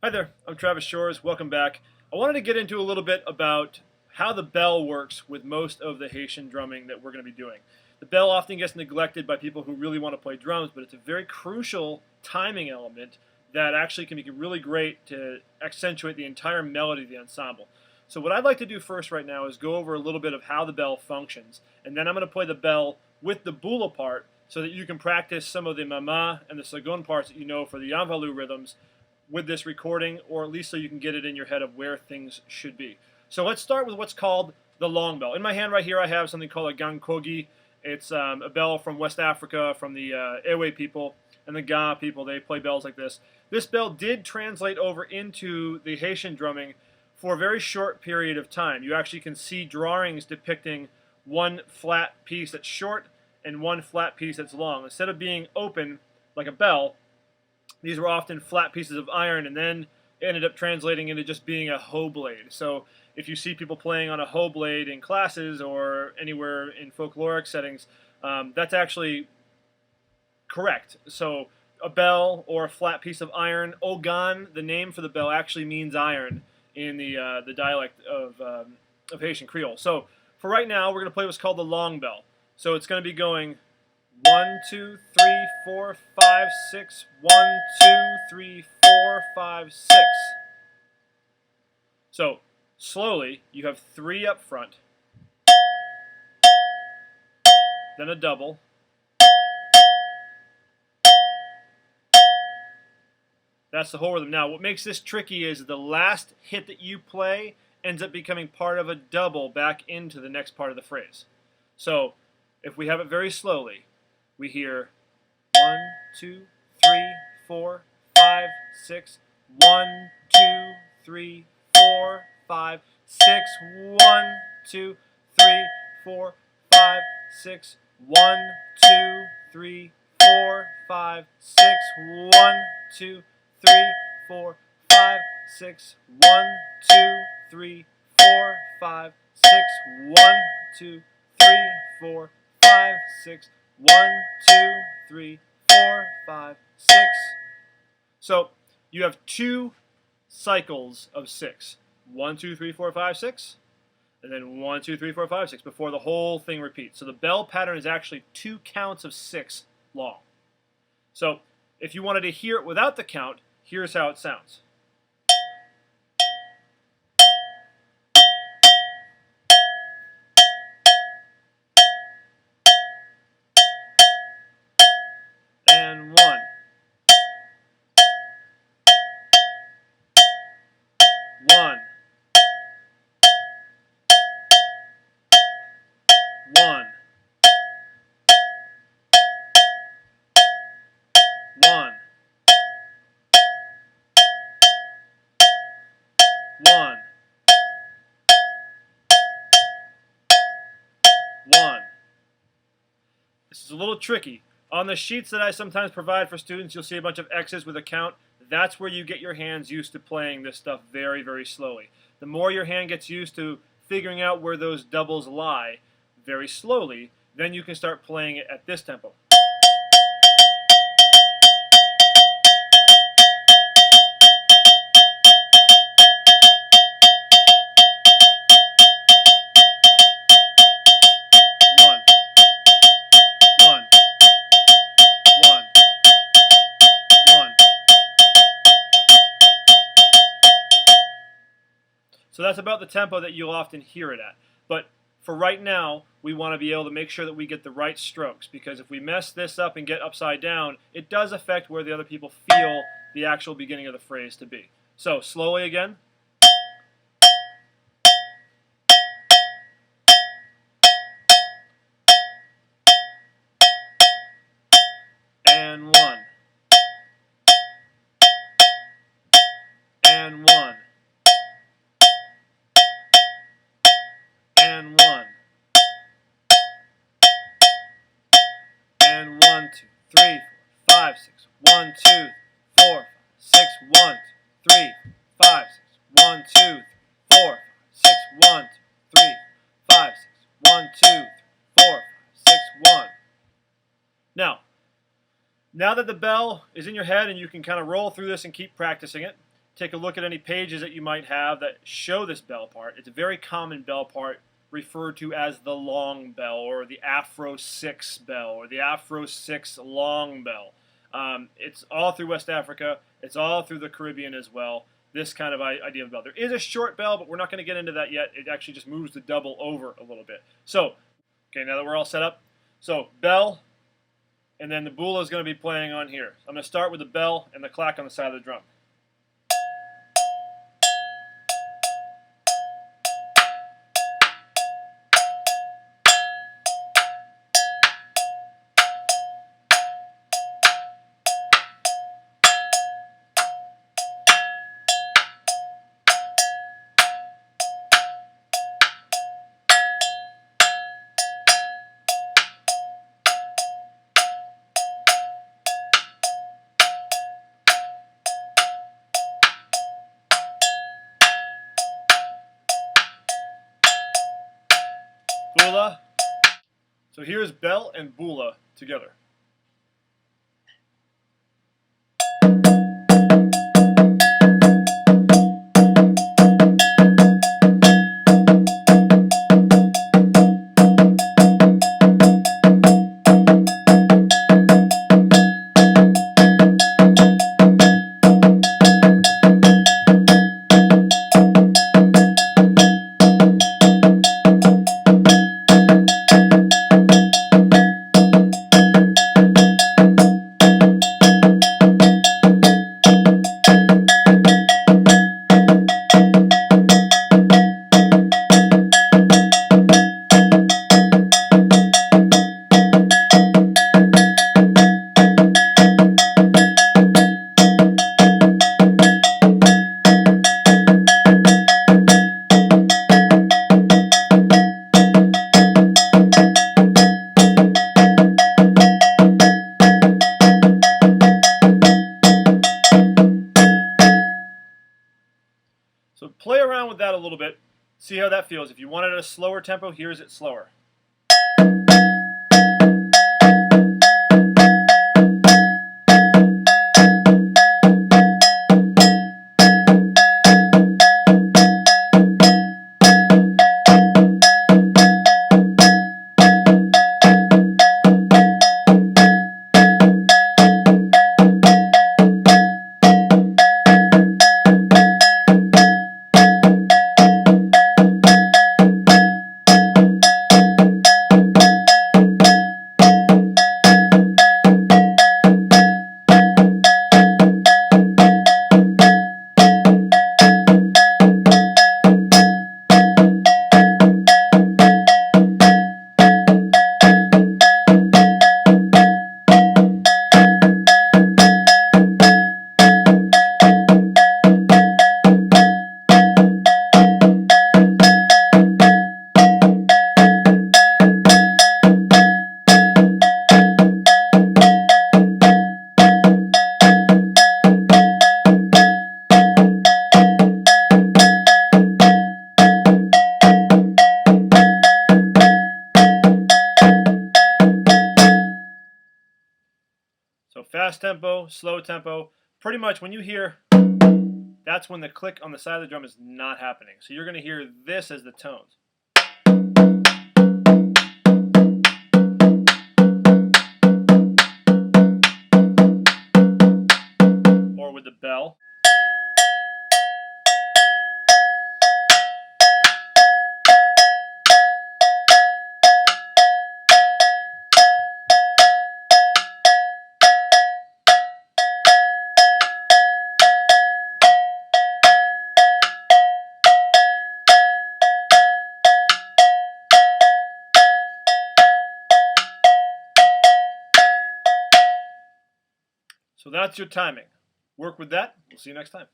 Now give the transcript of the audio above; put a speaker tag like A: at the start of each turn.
A: Hi there, I'm Travis Shores. Welcome back. I wanted to get into a little bit about how the bell works with most of the Haitian drumming that we're going to be doing. The bell often gets neglected by people who really want to play drums, but it's a very crucial timing element that actually can be really great to accentuate the entire melody of the ensemble. So what I'd like to do first right now is go over a little bit of how the bell functions, and then I'm going to play the bell with the Boula part so that you can practice some of the Maman and the Ogan parts that you know for the Yanvalou rhythms with this recording, or at least so you can get it in your head of where things should be. So let's start with what's called the long bell. In my hand right here I have something called a gankogi. It's a bell from West Africa, from the Ewe people and the Ga people. They play bells like this. This bell did translate over into the Haitian drumming for a very short period of time. You actually can see drawings depicting one flat piece that's short and one flat piece that's long. Instead of being open like a bell, these were often flat pieces of iron, and then it ended up translating into just being a hoe blade. So if you see people playing on a hoe blade in classes or anywhere in folkloric settings, that's actually correct. So a bell or a flat piece of iron. Ogan, the name for the bell, actually means iron in the dialect of Haitian Creole. So for right now, we're going to play what's called the long bell. So it's going to be going 1, 2, 3, 4, 5, 6. 1, 2, 3, 4, 5, 6. So slowly, you have 3 up front, then a double, that's the whole rhythm. Now, what makes this tricky is the last hit that you play ends up becoming part of a double back into the next part of the phrase. So if we have it very slowly, we hear 1, 2, 3, 4, 5, 6. 1, 2, 3, 4, 5, 6. 1, 2, 3, 4, 5, 6. 1, 2, 3, 4, 5, 6. 1, 2, 3, 4, 5, 6. 1, 2, 3, 4, 5, 6. 1, 2, 3, 4, 5, 6. 1, 2, 3, 4, 5, 6. So you have 2 cycles of 6. 1, 2, 3, 4, 5, 6. And then 1, 2, 3, 4, 5, 6 before the whole thing repeats. So the bell pattern is actually 2 counts of 6 long. So if you wanted to hear it without the count, here's how it sounds. And 1. 1. 1. 1. 1. 1. This is a little tricky. On the sheets that I sometimes provide for students, you'll see a bunch of X's with a count. That's where you get your hands used to playing this stuff very, very slowly. The more your hand gets used to figuring out where those doubles lie very slowly, then you can start playing it at this tempo. So that's about the tempo that you'll often hear it at. But for right now, we want to be able to make sure that we get the right strokes, because if we mess this up and get upside down, it does affect where the other people feel the actual beginning of the phrase to be. So slowly again. And 1. And 1. And 1. And 1, 2, 3, 4, 5, 6. 1, 2, 4, 6. 1, 2, 3, 5, 6. 1, 2, 4, 6. 1, 2, 3, 5, 6. 1, 2, 4, 6. 1. Now that the bell is in your head and you can kind of roll through this and keep practicing it, take a look at any pages that you might have that show this bell part. It's a very common bell part referred to as the long bell, or the Afro 6 bell, or the Afro 6 long bell. It's all through West Africa. It's all through the Caribbean as well. This kind of idea of bell. There is a short bell, but we're not going to get into that yet. It actually just moves the double over a little bit. So, okay, now that we're all set up, so bell, and then the bula is going to be playing on here. I'm going to start with the bell and the clack on the side of the drum. Boula. So here's bell and bula together. So play around with that a little bit, see how that feels. If you want it at a slower tempo, here's it slower. So fast tempo, slow tempo. Pretty much when you hear, that's when the click on the side of the drum is not happening. So you're going to hear this as the tones. Or with the bell. So that's your timing. Work with that. We'll see you next time.